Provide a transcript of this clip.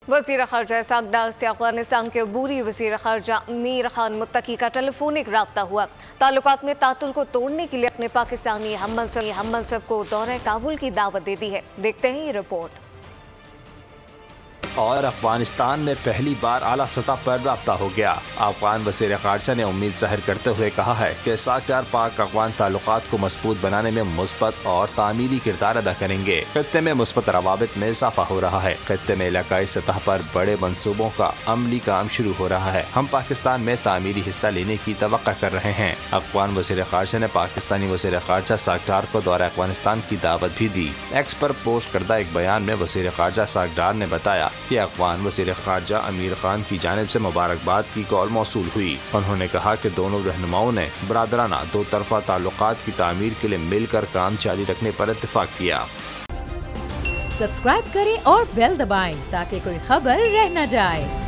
वज़ीर ख़ारजा इसहाक़ डार से अफ़ग़ानिस्तान के अबूरी वज़ीर ख़ारजा अमीर खान मुत्तकी का टेलीफोनिक रब्ता हुआ। ताल्लुकात में तातुल को तोड़ने के लिए अपने पाकिस्तानी हम मनसब को दौरे काबुल की दावत दे दी है। देखते हैं ये रिपोर्ट। और अफगानिस्तान में पहली बार आला सतह पर रब्ता हो गया। अफगान वज़ीर ख़ारजा ने उम्मीद जाहिर करते हुए कहा है कि इसहाक़ डार पाक अफगान ताल्लुकात को मजबूत बनाने में मुस्बत और तामीरी किरदार अदा करेंगे। खत्ते में मुस्बत रवाबित में इजाफा हो रहा है। खत्ते में इलाकाई सतह पर बड़े मंसूबों का अमली काम शुरू हो रहा है। हम पाकिस्तान में तामीरी हिस्सा लेने की तवक्को कर रहे हैं। अफगान वज़ीर ख़ारजा ने पाकिस्तानी वज़ीर ख़ारजा इसहाक़ डार को दौरा अफगानिस्तान की दावत भी दी। एक्स पर पोस्ट करदा एक बयान में वज़ीर ख़ारजा इसहाक़ डार ने बताया कि अफगान वज़ीर ख़ारजा अमीर खान की जानिब से मुबारकबाद की कॉल मौसूल हुई। उन्होंने कहा कि दोनों रहनुमाओं ने बरादराना दो तरफ़ा ताल्लुकात की तामीर के लिए मिलकर काम जारी रखने पर इत्तेफाक किया। सब्सक्राइब करें और बेल दबाएं ताकि कोई खबर रह न जाए।